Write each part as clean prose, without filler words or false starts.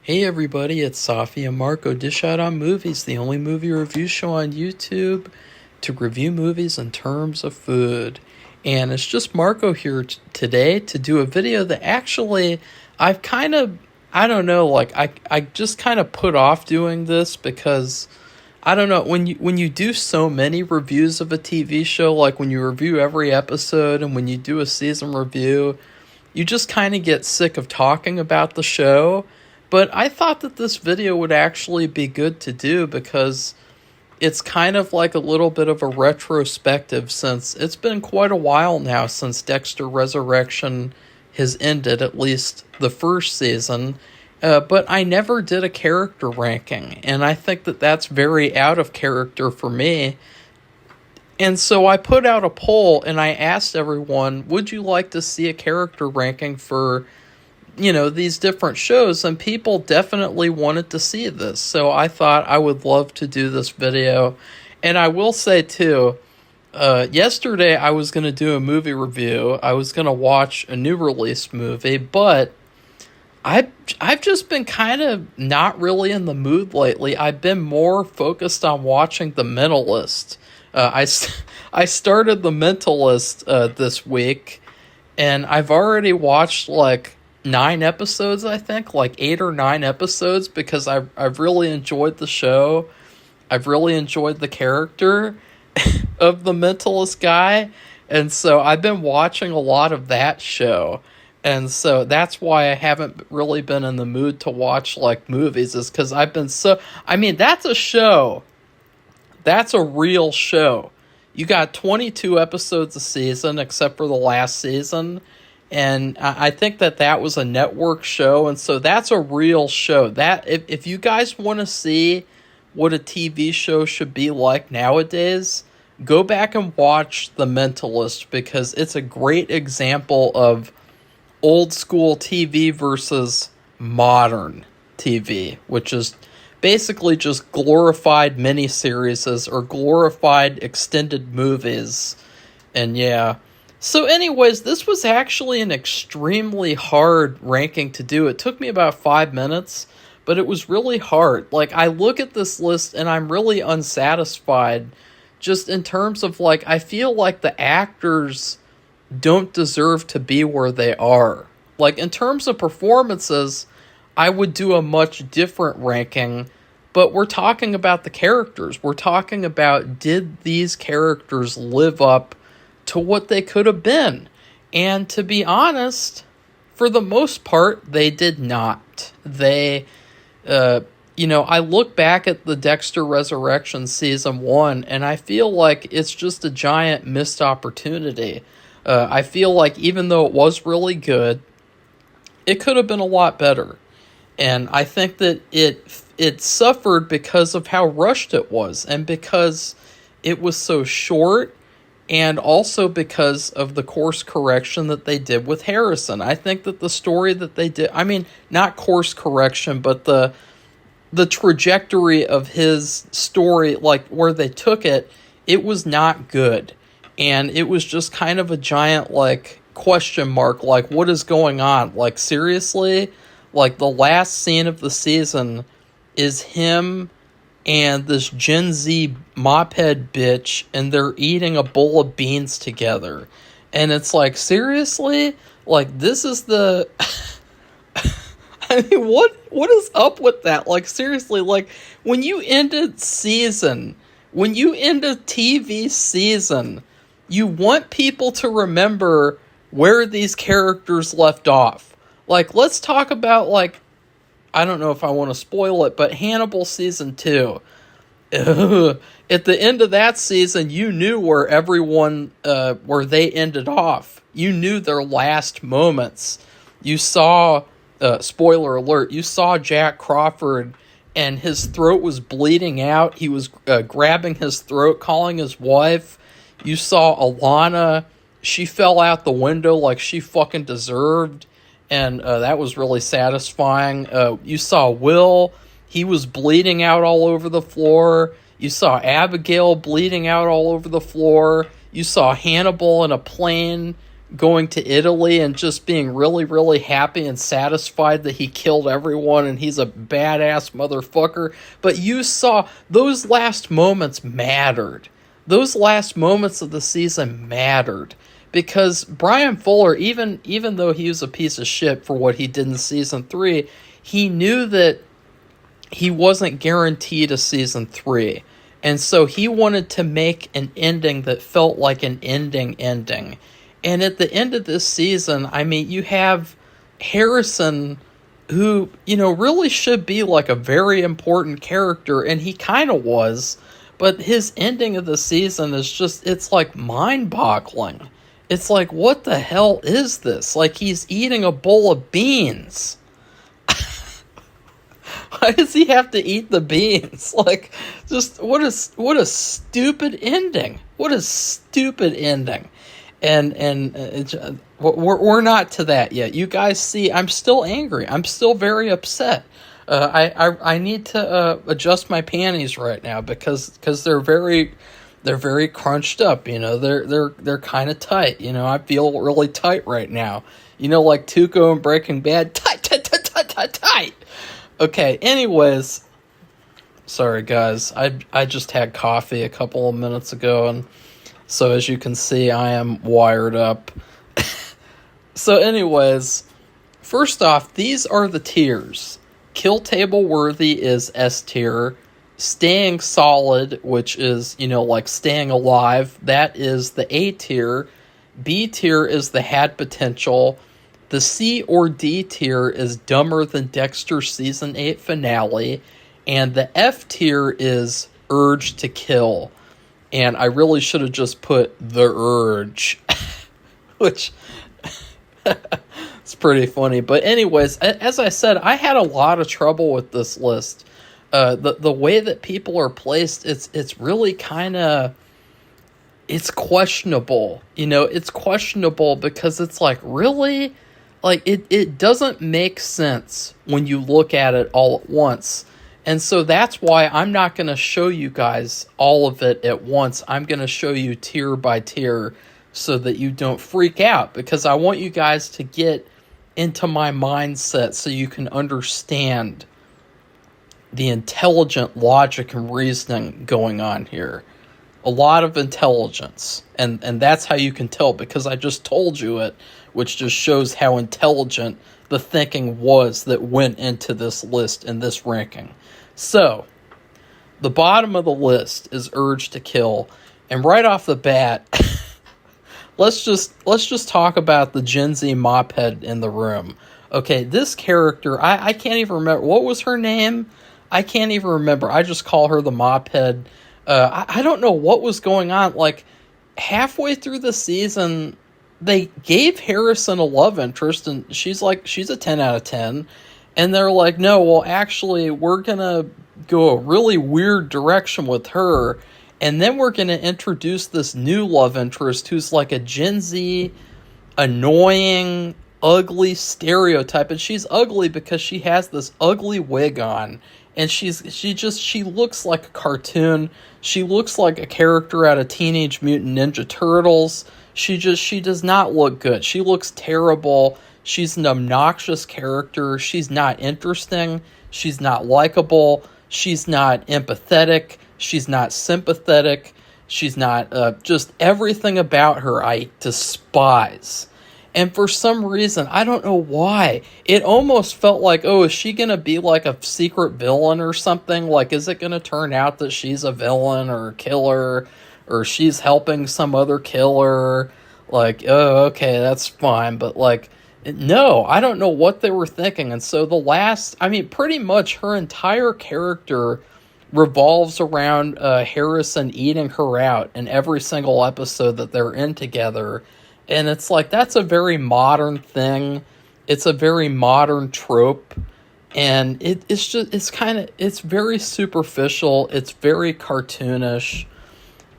Hey everybody, it's Safi and Marco Dish Out on Movies, the only movie review show on YouTube to review movies in terms of food. And it's just Marco here today to do a video that actually I've kind of, I don't know, I just kind of put off doing this because I don't know, when you do so many reviews of a TV show, like when you review every episode and when you do a season review, you just kind of get sick of talking about the show. But I thought that this video would actually be good to do because it's kind of like a little bit of a retrospective, since it's been quite a while now since Dexter Resurrection has ended, at least the first season. But I never did a character ranking, and I think that that's very out of character for me. And so I put out a poll and I asked everyone, would you like to see a character ranking for, these different shows? And people definitely wanted to see this. So I thought I would love to do this video. And I will say too, yesterday I was going to do a movie review. I was going to watch a new release movie, but I've just been kind of not really in the mood lately. I've been more focused on watching The Mentalist. I started The Mentalist this week, and I've already watched like 9 episodes, I think, like 8 or 9 episodes, because I've really enjoyed the show. I've really enjoyed the character of the Mentalist guy, and so I've been watching a lot of that show. And so that's why I haven't really been in the mood to watch like movies, is because I've been that's a show. That's a real show. You got 22 episodes a season, except for the last season. And I think that was a network show. And so that's a real show. That if you guys want to see what a TV show should be like nowadays, go back and watch The Mentalist, because it's a great example of old school TV versus modern TV, which is basically just glorified miniseries or glorified extended movies. And yeah. So anyways, this was actually an extremely hard ranking to do. It took me about 5 minutes, but it was really hard. Like, I look at this list and I'm really unsatisfied, just in terms of, like, I feel like the actors don't deserve to be where they are. Like, in terms of performances, I would do a much different ranking, but we're talking about the characters. We're talking about, did these characters live up to what they could have been? And to be honest, for the most part, they did not. They, I look back at the Dexter Resurrection season 1, and I feel like it's just a giant missed opportunity. I feel like even though it was really good, it could have been a lot better. And I think that it suffered because of how rushed it was, and because it was so short, and also because of the course correction that they did with Harrison. I think that the story that they did, not course correction, but the trajectory of his story, like where they took it, it was not good. And it was just kind of a giant, like, question mark, like, what is going on? Like, seriously? Like, the last scene of the season is him and this Gen Z mophead bitch, and they're eating a bowl of beans together. And it's like, seriously? Like, this is the... what is up with that? Like, seriously, like, when you end a TV season, you want people to remember where these characters left off. Like, let's talk about, like, I don't know if I want to spoil it, but Hannibal season 2. Ugh. At the end of that season, you knew where everyone, where they ended off. You knew their last moments. You saw, spoiler alert, you saw Jack Crawford, and his throat was bleeding out. He was grabbing his throat, calling his wife. You saw Alana. She fell out the window like she fucking deserved. And that was really satisfying. You saw Will. He was bleeding out all over the floor. You saw Abigail bleeding out all over the floor. You saw Hannibal in a plane going to Italy and just being really, really happy and satisfied that he killed everyone and he's a badass motherfucker. But you saw those last moments mattered. Those last moments of the season mattered. Because Brian Fuller, even though he was a piece of shit for what he did in season 3, he knew that he wasn't guaranteed a season 3. And so he wanted to make an ending that felt like an ending. And at the end of this season, I mean, you have Harrison, who, really should be like a very important character, and he kind of was, but his ending of the season is just, it's like mind-boggling. It's like, what the hell is this? Like, he's eating a bowl of beans. Why does he have to eat the beans? Like, just, what a stupid ending. What a stupid ending. And we're not to that yet. You guys see, I'm still angry. I'm still very upset. I need to adjust my panties right now because they're very crunched up. They're kind of tight. I feel really tight right now. Like Tuco and Breaking Bad, tight. Okay. Anyways, sorry guys. I just had coffee a couple of minutes ago, and so as you can see, I am wired up. So anyways, first off, these are the tiers. Kill Table Worthy is S tier. Staying Solid, which is, like staying alive, that is the A tier. B tier is the Had Potential. The C or D tier is Dumber Than Dexter Season 8 Finale. And the F tier is Urge to Kill. And I really should have just put The Urge, which it's pretty funny. But anyways, as I said, I had a lot of trouble with this list. The way that people are placed, it's really kind of, it's questionable. It's questionable because it's like, really? Like, it doesn't make sense when you look at it all at once. And so that's why I'm not going to show you guys all of it at once. I'm going to show you tier by tier so that you don't freak out, because I want you guys to get into my mindset so you can understand the intelligent logic and reasoning going on here. A lot of intelligence. And that's how you can tell, because I just told you it, which just shows how intelligent the thinking was that went into this list and this ranking. So, the bottom of the list is Urge to Kill, and right off the bat, let's just talk about the Gen Z mophead in the room. Okay, this character, I can't even remember, what was her name? I can't even remember. I just call her the mophead. I don't know what was going on. Like, halfway through the season, they gave Harrison a love interest, and she's a 10 out of 10. And they're like, no, well, actually, we're going to go a really weird direction with her. And then we're going to introduce this new love interest who's like a Gen Z, annoying, ugly stereotype. And she's ugly because she has this ugly wig on. And she looks like a cartoon. She looks like a character out of Teenage Mutant Ninja Turtles. She does not look good. She looks terrible. She's an obnoxious character. She's not interesting. She's not likable. She's not empathetic. She's not sympathetic. She's not, just everything about her I despise. And for some reason, I don't know why, it almost felt like, oh, is she going to be like a secret villain or something? Like, is it going to turn out that she's a villain or a killer, or she's helping some other killer? Like, oh, okay, that's fine. But like, no, I don't know what they were thinking. And so pretty much her entire character revolves around Harrison eating her out in every single episode that they're in together. And it's like, that's a very modern thing. It's a very modern trope. And it's very superficial. It's very cartoonish.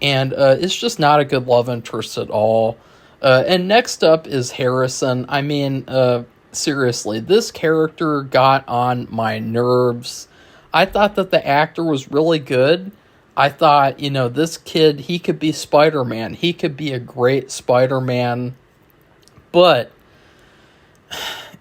And it's just not a good love interest at all. And next up is Harrison. I mean, seriously, this character got on my nerves. I thought that the actor was really good. I thought, this kid, he could be Spider-Man. He could be a great Spider-Man. But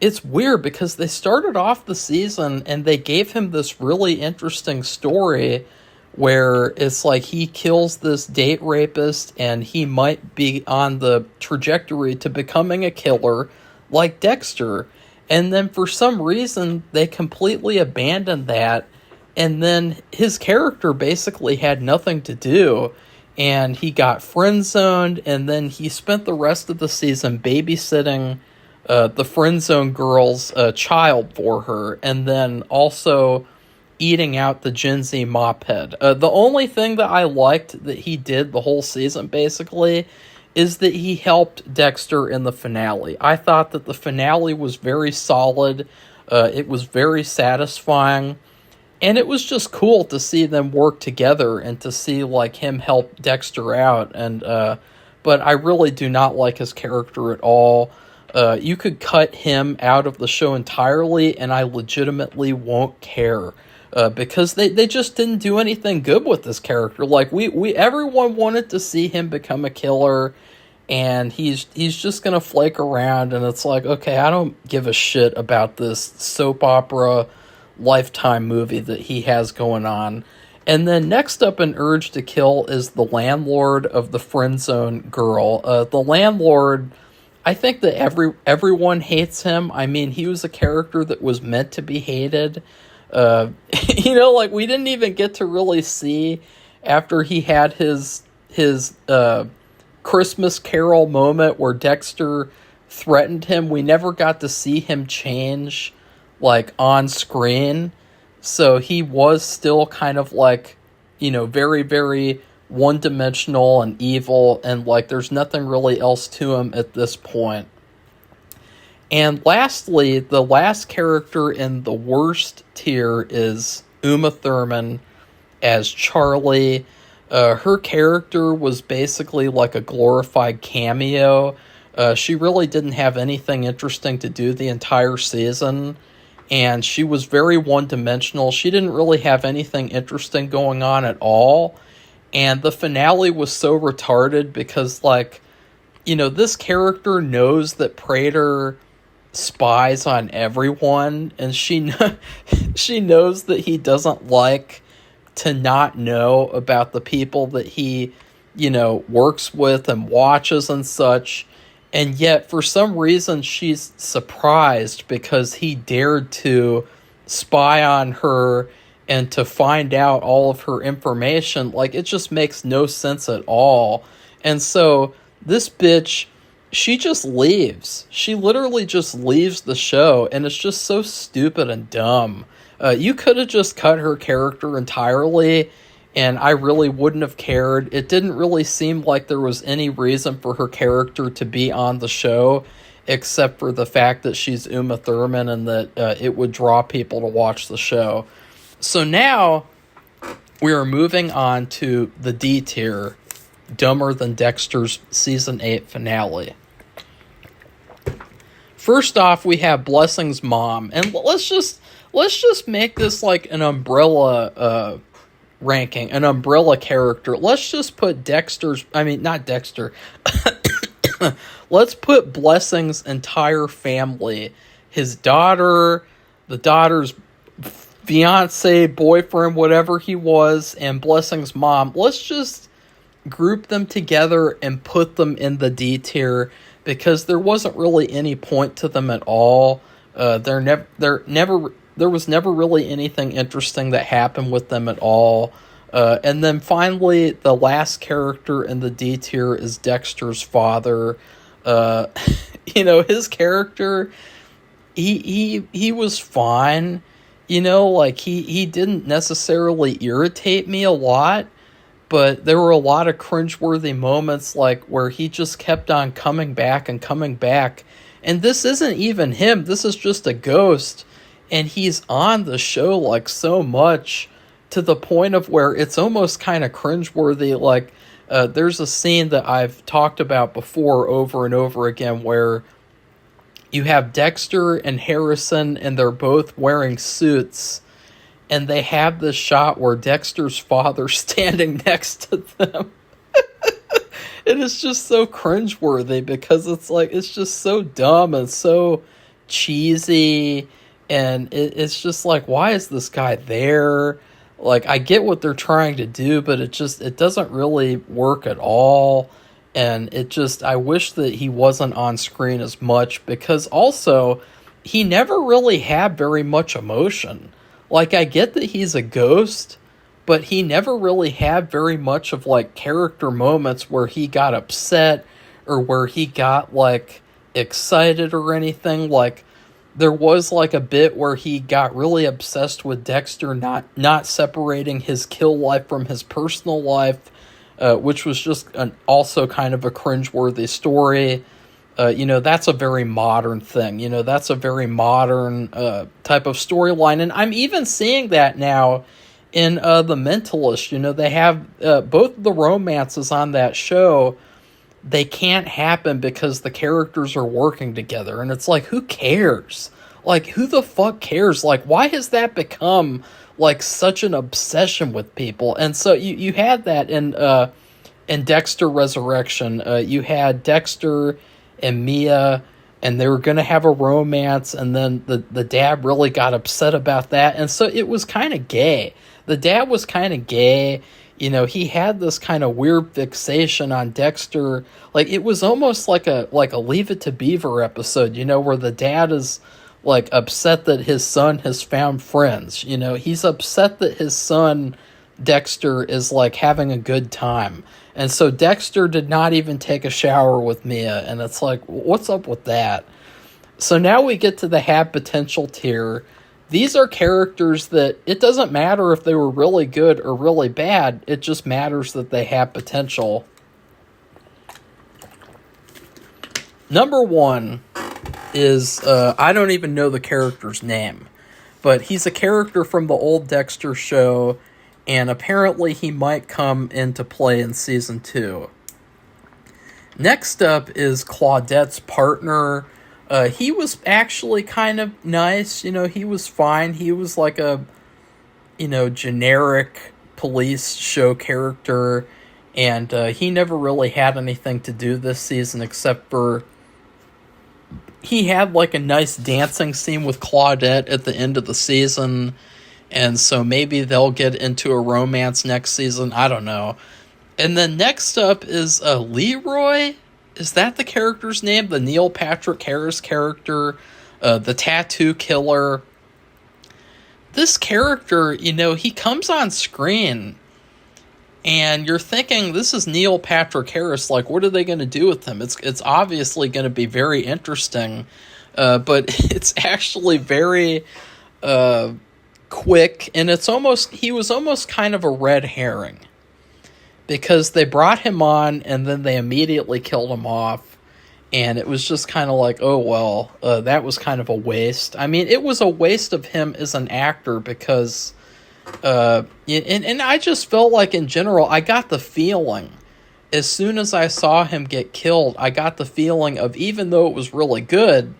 it's weird because they started off the season and they gave him this really interesting story where it's like he kills this date rapist and he might be on the trajectory to becoming a killer like Dexter. And then for some reason, they completely abandoned that. And then his character basically had nothing to do. And he got friend-zoned, and then he spent the rest of the season babysitting the friend-zone girl's child for her, and then also eating out the Gen Z mop head. The only thing that I liked that he did the whole season, basically, is that he helped Dexter in the finale. I thought that the finale was very solid. It was very satisfying. And it was just cool to see them work together and to see, like, him help Dexter out. And but I really do not like his character at all. You could cut him out of the show entirely, and I legitimately won't care. Because they just didn't do anything good with this character. Like, everyone wanted to see him become a killer, and he's just gonna flake around, and it's like, okay, I don't give a shit about this soap opera Lifetime movie that he has going on. And then next up in Urge to Kill is the landlord of the friend zone girl. The landlord, I think that everyone hates him. I mean, he was a character that was meant to be hated. Like, we didn't even get to really see after he had his Christmas Carol moment where Dexter threatened him. We never got to see him change, like, on screen. So he was still kind of like, very, very one-dimensional and evil, and like there's nothing really else to him at this point. And lastly, the last character in the worst tier is Uma Thurman as Charlie. Her character was basically like a glorified cameo. She really didn't have anything interesting to do the entire season, and she was very one-dimensional. She didn't really have anything interesting going on at all, and the finale was so retarded because, like, this character knows that Prater spies on everyone, and she knows that he doesn't like to not know about the people that he, works with and watches and such. And yet, for some reason, she's surprised because he dared to spy on her and to find out all of her information. Like, it just makes no sense at all. And so, this bitch, she just leaves. She literally just leaves the show, and it's just so stupid and dumb. You could have just cut her character entirely, and I really wouldn't have cared. It didn't really seem like there was any reason for her character to be on the show, except for the fact that she's Uma Thurman and that it would draw people to watch the show. So now, we are moving on to the D tier, Dumber Than Dexter's Season 8 finale. First off, we have Blessing's mom, and let's just make this like an umbrella ranking, an umbrella character. Let's just put not Dexter. Let's put Blessing's entire family, his daughter, the daughter's fiance, boyfriend, whatever he was, and Blessing's mom. Let's just group them together and put them in the D tier, because there wasn't really any point to them at all. There was never really anything interesting that happened with them at all. And then finally, the last character in the D tier is Dexter's father. His character, he was fine. He didn't necessarily irritate me a lot, but there were a lot of cringeworthy moments, like, where he just kept on coming back and coming back. And this isn't even him. This is just a ghost. And he's on the show, like, so much, to the point of where it's almost kind of cringeworthy. Like, there's a scene that I've talked about before over and over again where you have Dexter and Harrison, and they're both wearing suits, and they have this shot where Dexter's father's standing next to them. It is just so cringeworthy because it's just so dumb and so cheesy, and it's just like, why is this guy there? Like, I get what they're trying to do, but it doesn't really work at all. And I wish that he wasn't on screen as much, because also he never really had very much emotion. Like, I get that he's a ghost, but he never really had very much of, like, character moments where he got upset or where he got, like, excited or anything. Like, there was, like, a bit where he got really obsessed with Dexter not separating his kill life from his personal life, which was just also kind of a cringeworthy story. That's a very modern thing. That's a very modern type of storyline. And I'm even seeing that now in The Mentalist. They have both the romances on that show. They can't happen because the characters are working together. And it's like, who cares? Like, who the fuck cares? Like, why has that become, like, such an obsession with people? And so you had that in Dexter Resurrection. You had Dexter and Mia, and they were going to have a romance, and then the dad really got upset about that. And so it was kind of gay. The dad was kind of gay. He had this kind of weird fixation on Dexter. Like, it was almost like a Leave It to Beaver episode, where the dad is, like, upset that his son has found friends. He's upset that his son, Dexter, is, like, having a good time. And so Dexter did not even take a shower with Mia, and it's like, what's up with that? So now we get to the have potential tier. These are characters that it doesn't matter if they were really good or really bad. It just matters that they have potential. Number one is, I don't even know the character's name, but he's a character from the old Dexter show, and apparently he might come into play in season 2. Next up is Claudette's partner. He was actually kind of nice. He was fine. He was like a, generic police show character, and he never really had anything to do this season except for he had, like, a nice dancing scene with Claudette at the end of the season, and so maybe they'll get into a romance next season. I don't know. And then next up is Leroy. Is that the character's name? The Neil Patrick Harris character, the tattoo killer. This character, he comes on screen, and you're thinking, this is Neil Patrick Harris. Like, what are they going to do with him? It's obviously going to be very interesting, but it's actually very quick, and he was almost kind of a red herring, because they brought him on and then they immediately killed him off, and it was just kind of like, oh well, that was kind of a waste. I mean, it was a waste of him as an actor, because and I just felt like, in general, I got the feeling, as soon as I saw him get killed, I got the feeling of, even though it was really good,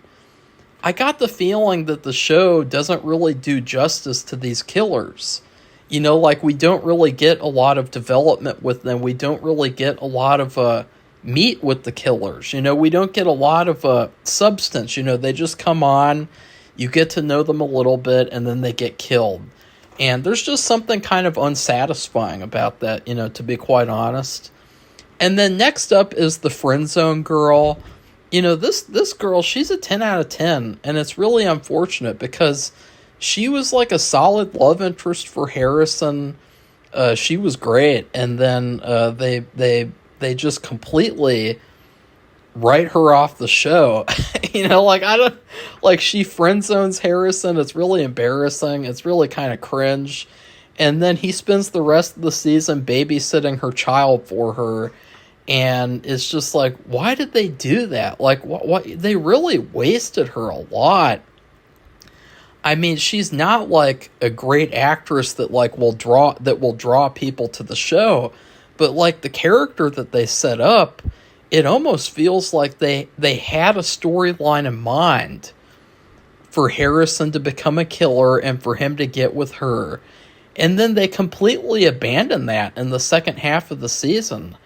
I got the feeling that the show doesn't really do justice to these killers. Like, we don't really get a lot of development with them. We don't really get a lot of meat with the killers. We don't get a lot of substance. They just come on, you get to know them a little bit, and then they get killed. And there's just something kind of unsatisfying about that, to be quite honest. And then next up is the friend zone girl. This girl, she's a 10 out of 10, and it's really unfortunate, because she was like a solid love interest for Harrison. She was great, and then they just completely write her off the show. She friend zones Harrison. It's really embarrassing. It's really kind of cringe. And then he spends the rest of the season babysitting her child for her. And it's just like, why did they do that? Like, what? They really wasted her a lot. I mean, she's not like a great actress that will draw people to the show, but like the character that they set up, it almost feels like they had a storyline in mind for Harrison to become a killer and for him to get with her. And then they completely abandoned that in the second half of the season.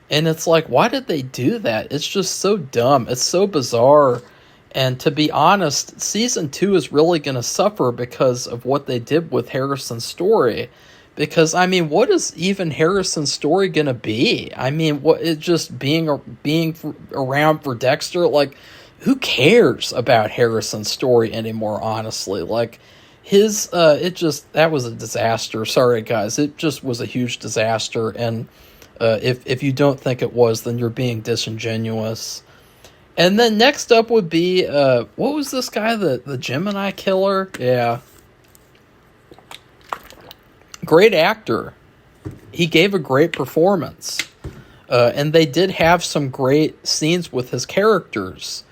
And it's like, why did they do that? It's just so dumb. It's so bizarre. And to be honest, season 2 is really going to suffer because of what they did with Harrison's story. Because I mean, what is even Harrison's story going to be? I mean, what it just being around for Dexter? Like, who cares about Harrison's story anymore? Honestly, like his it just that was a disaster. Sorry, guys, it just was a huge disaster. And if you don't think it was, then you're being disingenuous. And then next up would be what was this guy, the Gemini killer? Yeah, great actor. He gave a great performance, and they did have some great scenes with his characters.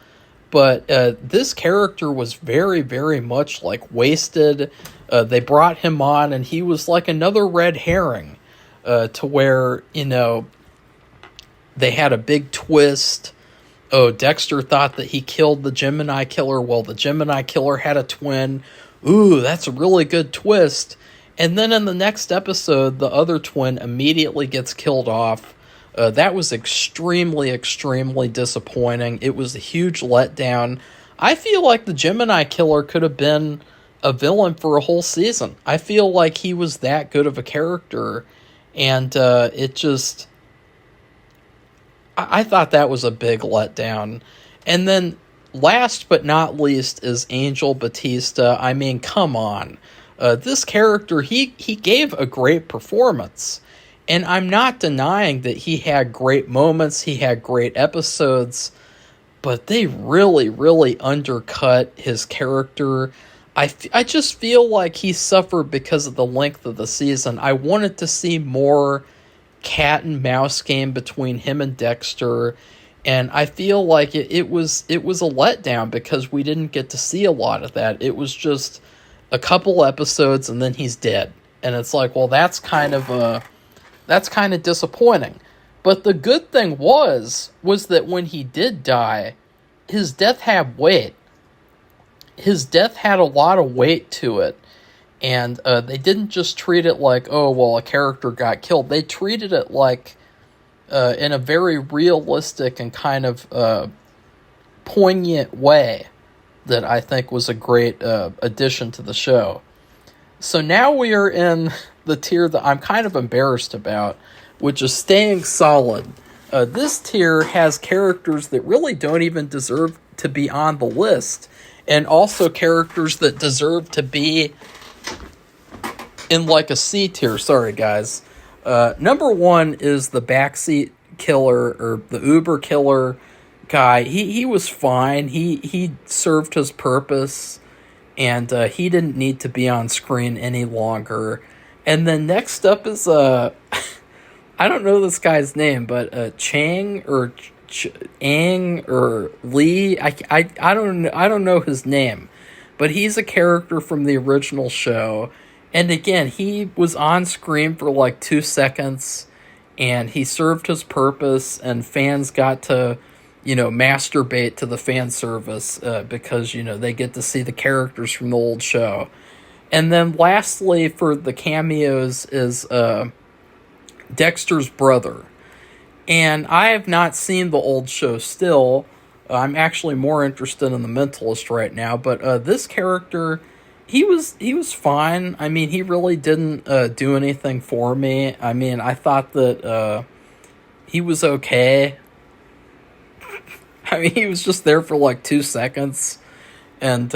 But this character was very, very much like wasted. They brought him on, and he was like another red herring, to where they had a big twist. Oh, Dexter thought that he killed the Gemini killer. Well, the Gemini killer had a twin. Ooh, that's a really good twist. And then in the next episode, the other twin immediately gets killed off. That was extremely, extremely disappointing. It was a huge letdown. I feel like the Gemini killer could have been a villain for a whole season. I feel like he was that good of a character. And it just... I thought that was a big letdown. And then last but not least is Angel Batista. I mean, come on. This character, he gave a great performance. And I'm not denying that he had great moments, he had great episodes, but they really, really undercut his character. I just feel like he suffered because of the length of the season. I wanted to see more cat and mouse game between him and Dexter, and I feel like it was a letdown because we didn't get to see a lot of that. It was just a couple episodes and then he's dead, and it's like, well, that's kind of disappointing. But the good thing was that when he did die, his death had weight. His death had a lot of weight to it. And they didn't just treat it like, oh, well, a character got killed. They treated it like, in a very realistic and kind of poignant way that I think was a great addition to the show. So now we are in the tier that I'm kind of embarrassed about, which is Staying Solid. This tier has characters that really don't even deserve to be on the list, and also characters that deserve to be in like a C tier. Sorry, guys. Number one is the backseat killer, or the Uber killer guy. He was fine. He served his purpose, and he didn't need to be on screen any longer. And then next up is I don't know this guy's name, but Chang or Ang or Lee. I don't know his name, but he's a character from the original show. And again, he was on screen for like 2 seconds, and he served his purpose, and fans got to, masturbate to the fan service because, they get to see the characters from the old show. And then lastly, for the cameos is Dexter's brother. And I have not seen the old show still. I'm actually more interested in The Mentalist right now, but this character... He was fine. I mean, he really didn't do anything for me. I mean, I thought that he was okay. I mean, he was just there for like 2 seconds. And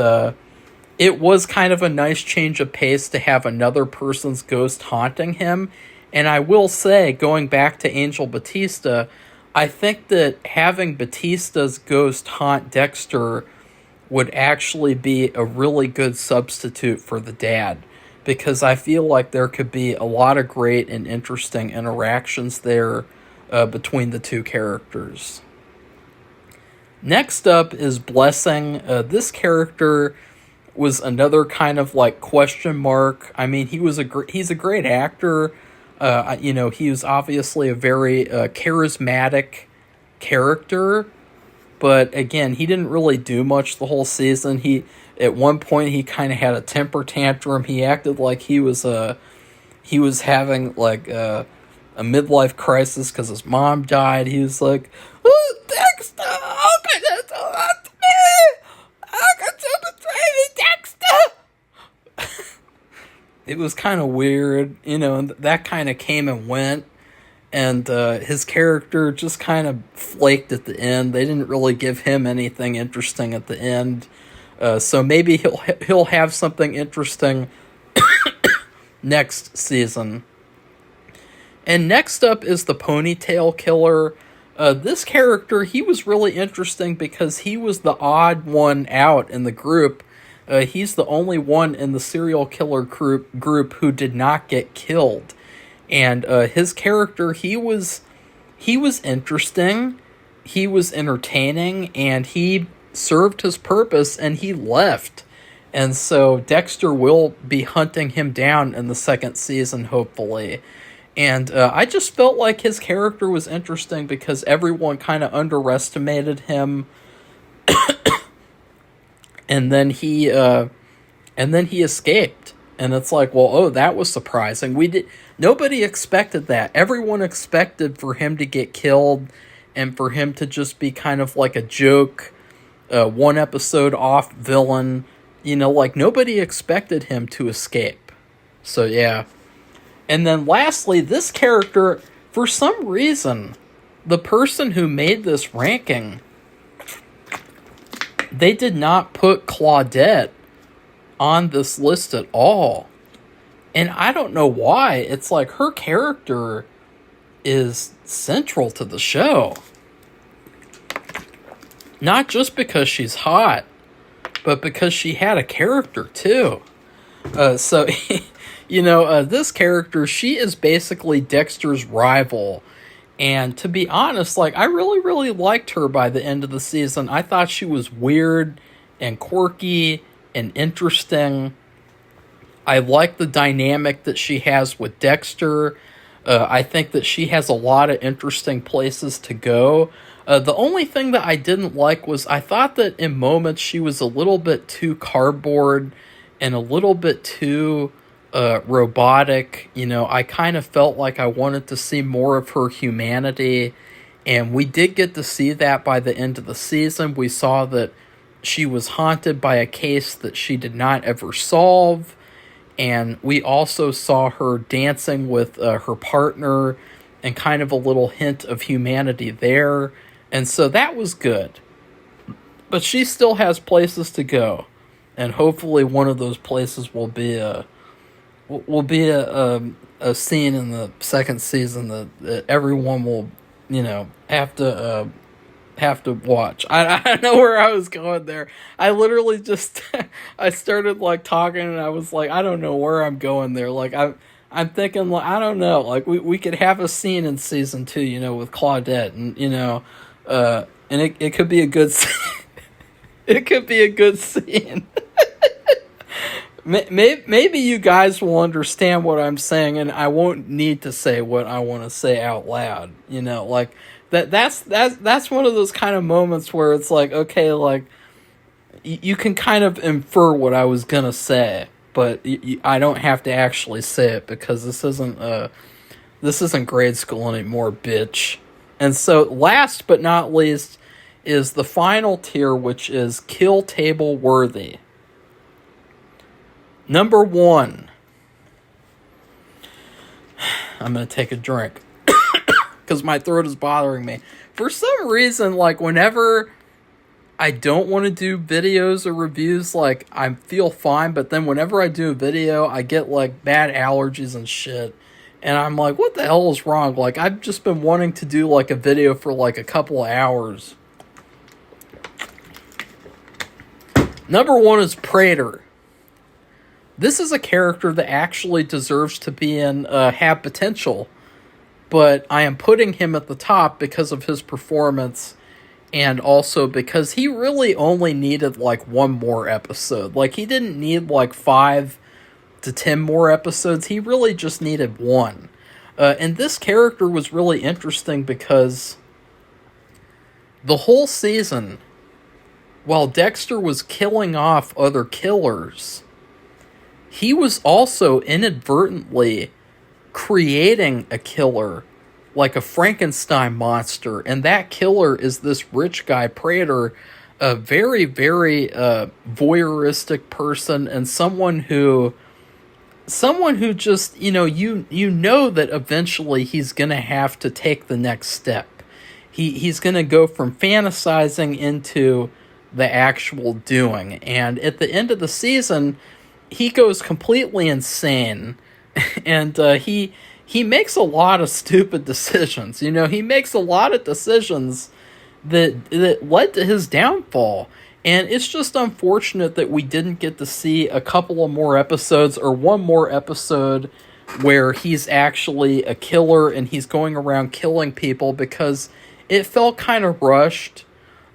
it was kind of a nice change of pace to have another person's ghost haunting him. And I will say, going back to Angel Batista, I think that having Batista's ghost haunt Dexter would actually be a really good substitute for the dad, because I feel like there could be a lot of great and interesting interactions there between the two characters. Next up is Blessing. This character was another kind of like question mark. I mean, he's a great actor. He was obviously a very charismatic character. But again, he didn't really do much the whole season. At one point he kind of had a temper tantrum. He acted like he was having like a midlife crisis because his mom died. He was like, "Oh, Dexter, how could you do that to me? How could you betray me, Dexter?" It was kind of weird, and that kind of came and went. And his character just kind of flaked at the end. They didn't really give him anything interesting at the end. So maybe he'll have something interesting next season. And next up is the Ponytail Killer. This character, he was really interesting because he was the odd one out in the group. He's the only one in the serial killer group who did not get killed. And his character, he was interesting, he was entertaining, and he served his purpose, and he left. And so Dexter will be hunting him down in the second season, hopefully. And I just felt like his character was interesting because everyone kind of underestimated him. and then he escaped. And it's like, well, oh, that was surprising. Nobody expected that. Everyone expected for him to get killed and for him to just be kind of like a joke, one episode off villain. Like nobody expected him to escape. So yeah. And then lastly, this character, for some reason, the person who made this ranking, they did not put Claudette on this list at all. And I don't know why. It's like her character is central to the show. Not just because she's hot, but because she had a character too. So, this character, she is basically Dexter's rival. And to be honest, like, I really, really liked her by the end of the season. I thought she was weird and quirky and interesting. I like the dynamic that she has with Dexter. I think that she has a lot of interesting places to go. The only thing that I didn't like was I thought that in moments she was a little bit too cardboard and a little bit too robotic. I kind of felt like I wanted to see more of her humanity, and we did get to see that by the end of the season. We saw that she was haunted by a case that she did not ever solve, and we also saw her dancing with her partner and kind of a little hint of humanity there, and so that was good. But she still has places to go, and hopefully one of those places will be a scene in the second season that everyone will, have to watch. I don't know where I was going there. I literally just I started like talking and I was like, I don't know where I'm going there. Like I'm thinking, like, I don't know, like we could have a scene in season 2, with Claudette, and and it could be a good it could be a good scene. Maybe you guys will understand what I'm saying, and I won't need to say what I want to say out loud. Like that's one of those kind of moments where it's like, okay, like you can kind of infer what I was gonna say, but I don't have to actually say it because this isn't grade school anymore, bitch. And so, last but not least, is the final tier, which is kill table worthy. Number 1. I'm going to take a drink because my throat is bothering me. For some reason, like, whenever I don't want to do videos or reviews, like, I feel fine, but then whenever I do a video, I get, like, bad allergies and shit. And I'm like, what the hell is wrong? Like, I've just been wanting to do, like, a video for, like, a couple of hours. Number 1 is Prater. This is a character that actually deserves to be in have potential, but I am putting him at the top because of his performance, and also because he really only needed like one more episode. Like, he didn't need like 5 to 10 more episodes. He really just needed one. And this character was really interesting because the whole season, while Dexter was killing off other killers, he was also inadvertently creating a killer, like a Frankenstein monster, and that killer is this rich guy Prater, a very, very voyeuristic person, and someone who just, you know that eventually he's gonna have to take the next step. He's gonna go from fantasizing into the actual doing, and at the end of the season, he goes completely insane, and he makes a lot of stupid decisions. He makes a lot of decisions that led to his downfall. And it's just unfortunate that we didn't get to see a couple of more episodes or one more episode where he's actually a killer and he's going around killing people, because it felt kind of rushed.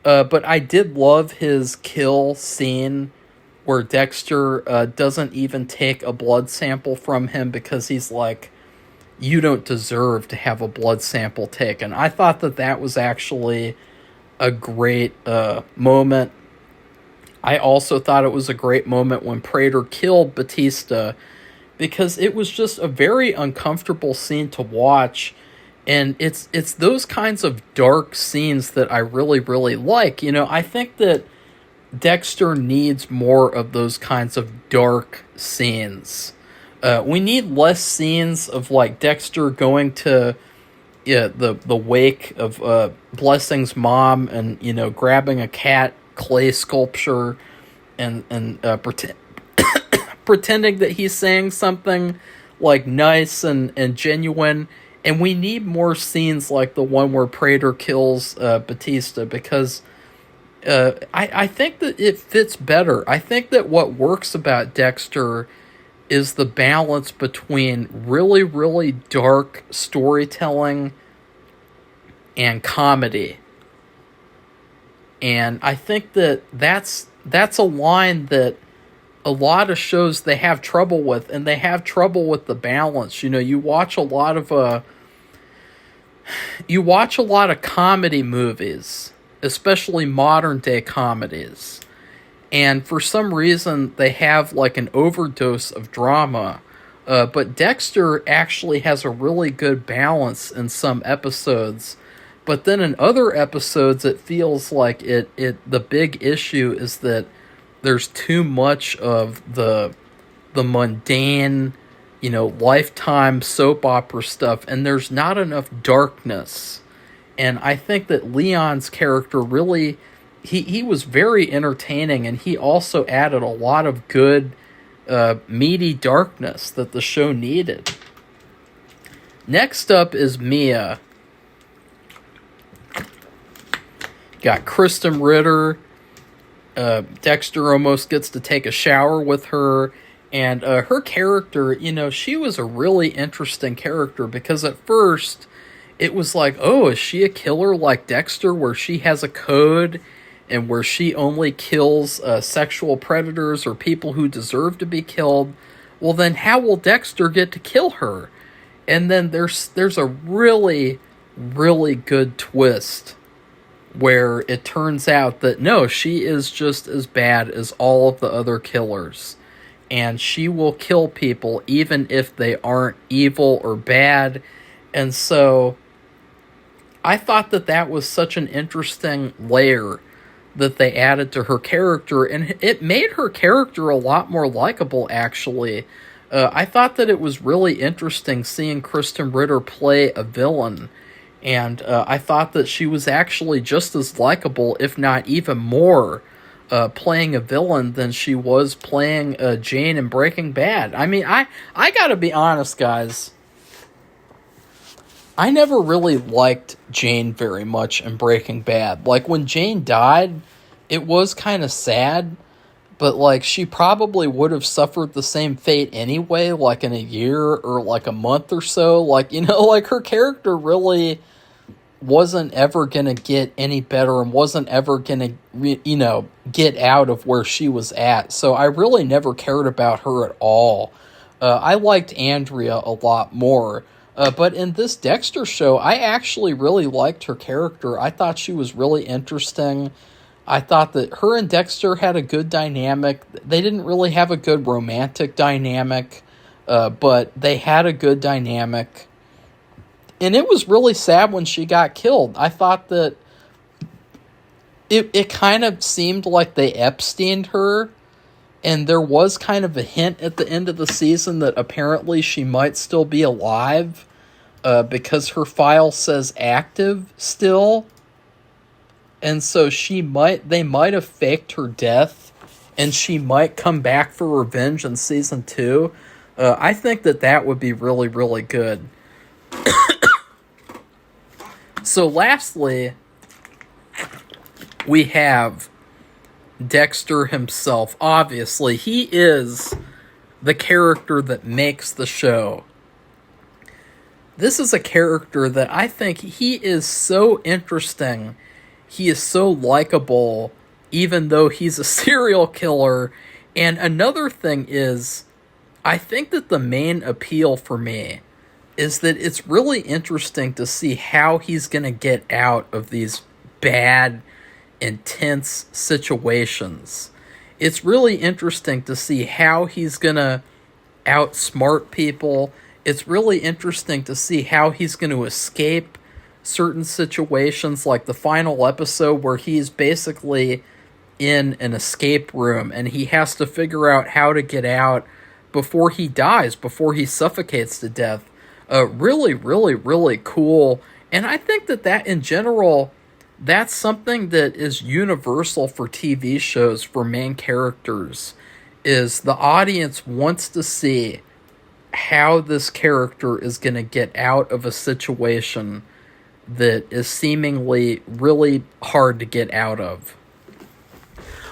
But I did love his kill scene where Dexter doesn't even take a blood sample from him because he's like, you don't deserve to have a blood sample taken. I thought that was actually a great moment. I also thought it was a great moment when Prater killed Batista, because it was just a very uncomfortable scene to watch. And it's those kinds of dark scenes that I really, really like. I think that Dexter needs more of those kinds of dark scenes. We need less scenes of like Dexter going to the wake of Blessing's mom and grabbing a cat clay sculpture and pretending that he's saying something like nice and genuine. And we need more scenes like the one where Prater kills Batista, because I think that it fits better. I think that what works about Dexter is the balance between really, really dark storytelling and comedy. And I think that's a line that a lot of shows they have trouble with, and they have trouble with the balance. You watch a lot of comedy movies, especially modern day comedies, and for some reason they have like an overdose of drama. But Dexter actually has a really good balance in some episodes. But then in other episodes, it feels like the big issue is that there's too much of the mundane, Lifetime soap opera stuff, and there's not enough darkness. And I think that Leon's character really, he was very entertaining, and he also added a lot of good, meaty darkness that the show needed. Next up is Mia. Got Kristen Ritter. Dexter almost gets to take a shower with her. And her character, she was a really interesting character, because at first it was like, oh, is she a killer like Dexter, where she has a code and where she only kills sexual predators or people who deserve to be killed? Well, then how will Dexter get to kill her? And then there's a really, really good twist where it turns out that no, she is just as bad as all of the other killers. And she will kill people even if they aren't evil or bad. And so I thought that was such an interesting layer that they added to her character. And it made her character a lot more likable, actually. I thought that it was really interesting seeing Kristen Ritter play a villain. And I thought that she was actually just as likable, if not even more, playing a villain than she was playing Jane in Breaking Bad. I mean, I gotta be honest, guys. I never really liked Jane very much in Breaking Bad. Like, when Jane died, it was kind of sad, but, like, she probably would have suffered the same fate anyway, like, in a year or, like, a month or so. Like, like, her character really wasn't ever gonna get any better and wasn't ever gonna, get out of where she was at. So I really never cared about her at all. I liked Andrea a lot more. But in this Dexter show, I actually really liked her character. I thought she was really interesting. I thought that her and Dexter had a good dynamic. They didn't really have a good romantic dynamic. but they had a good dynamic. And it was really sad when she got killed. I thought that it kind of seemed like they Epsteined her, and there was kind of a hint at the end of the season that apparently she might still be alive, because her file says active still. And so they might have faked her death, and she might come back for revenge in season 2. I think that would be really, really good. So lastly, we have Dexter himself. Obviously, he is the character that makes the show. This is a character that I think he is so interesting. He is so likable, even though he's a serial killer. And another thing is, I think that the main appeal for me is that it's really interesting to see how he's going to get out of these bad, intense situations. It's really interesting to see how he's going to outsmart people. It's really interesting to see how he's going to escape certain situations, like the final episode where he's basically in an escape room and he has to figure out how to get out before he dies, before he suffocates to death. Really, really, really cool. And I think that in general, that's something that is universal for TV shows, for main characters, is the audience wants to see how this character is going to get out of a situation that is seemingly really hard to get out of.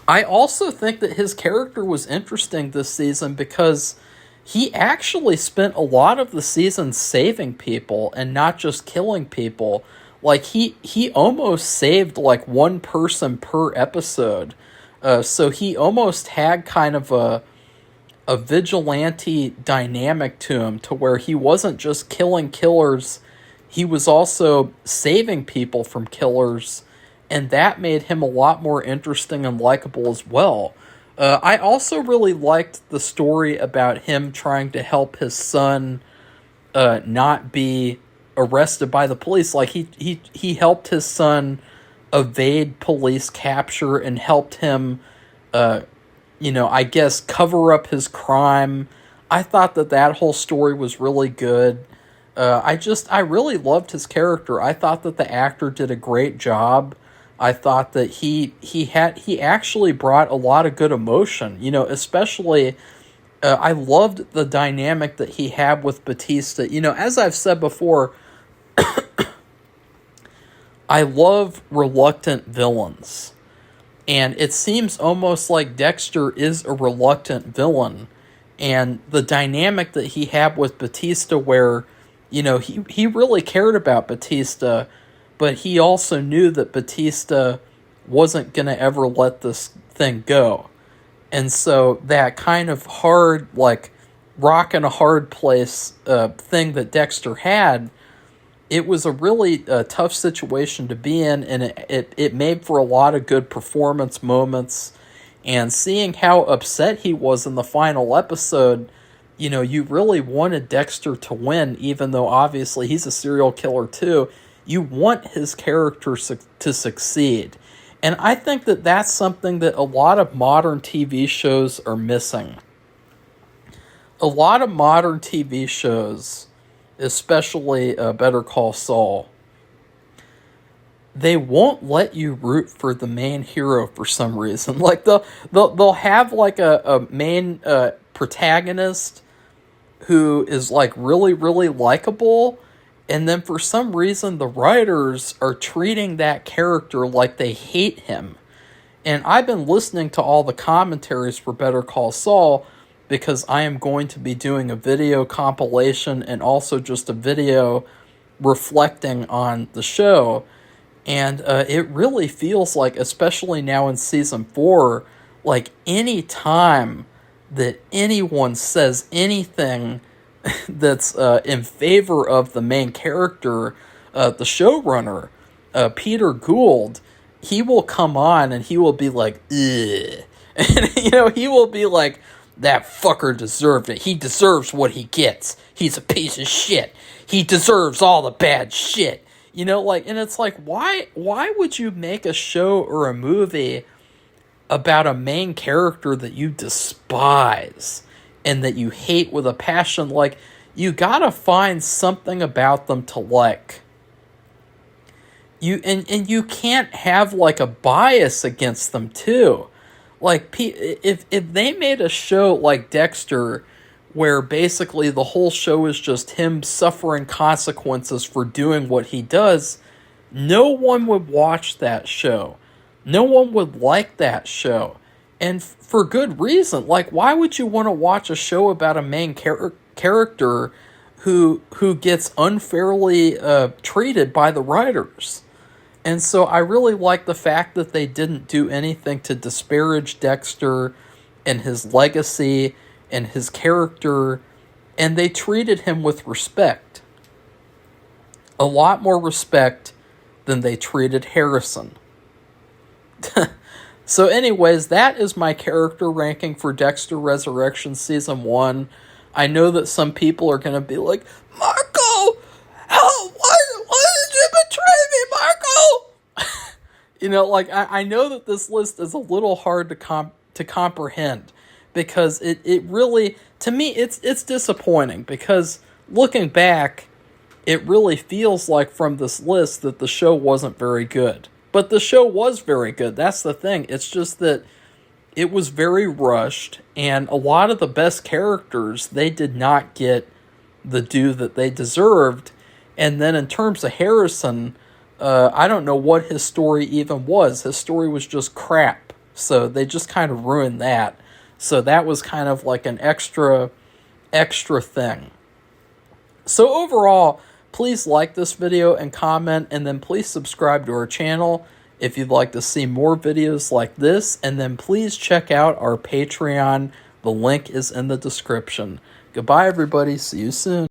I also think that his character was interesting this season because he actually spent a lot of the season saving people and not just killing people. Like, he almost saved, like, one person per episode. So he almost had kind of a vigilante dynamic to him, to where he wasn't just killing killers, he was also saving people from killers, and that made him a lot more interesting and likable as well. I also really liked the story about him trying to help his son not be arrested by the police. Like, he helped his son evade police capture and helped him, I guess, cover up his crime. I thought that whole story was really good. I really loved his character. I thought that the actor did a great job. I thought that he actually brought a lot of good emotion, especially, I loved the dynamic that he had with Batista. As I've said before, I love reluctant villains. And it seems almost like Dexter is a reluctant villain. And the dynamic that he had with Batista, where, he really cared about Batista, but he also knew that Batista wasn't going to ever let this thing go. And so that kind of hard, like, rock in a hard place thing that Dexter had, it was a really tough situation to be in, and it made for a lot of good performance moments. And seeing how upset he was in the final episode, you really wanted Dexter to win, even though obviously he's a serial killer too. You want his character to succeed. And I think that that's something that a lot of modern TV shows are missing. A lot of modern TV shows, especially Better Call Saul, they won't let you root for the main hero for some reason. Like, they'll have like a main protagonist who is like really, really likable, and then for some reason the writers are treating that character like they hate him. And I've been listening to all the commentaries for Better Call Saul, because I am going to be doing a video compilation and also just a video reflecting on the show. And it really feels like, especially now in season 4, like any time that anyone says anything that's in favor of the main character, the showrunner, Peter Gould, he will come on and he will be like, ugh. And, he will be like, That fucker deserved it. He deserves what he gets. He's a piece of shit. He deserves all the bad shit. You know, like, and it's like, why would you make a show or a movie about a main character that you despise and that you hate with a passion? Like, you gotta find something about them to like. And you can't have, like, a bias against them, too. Like, if they made a show like Dexter, where basically the whole show is just him suffering consequences for doing what he does, no one would watch that show. No one would like that show. And for good reason. Like, why would you want to watch a show about a main character who gets unfairly treated by the writers? And so I really like the fact that they didn't do anything to disparage Dexter and his legacy and his character, and they treated him with respect. A lot more respect than they treated Harrison. So anyways, that is my character ranking for Dexter Resurrection Season 1. I know that some people are going to be like, Marco, why did you betray me, Marco? You know, like, I know that this list is a little hard to comprehend, because it really, to me, it's disappointing, because looking back, it really feels like from this list that the show wasn't very good. But the show was very good. That's the thing. It's just that it was very rushed, and a lot of the best characters, they did not get the due that they deserved. And then in terms of Harrison, I don't know what his story even was. His story was just crap. So they just kind of ruined that. So that was kind of like an extra thing. So overall, please like this video and comment, and then please subscribe to our channel if you'd like to see more videos like this. And then please check out our Patreon. The link is in the description. Goodbye, everybody. See you soon.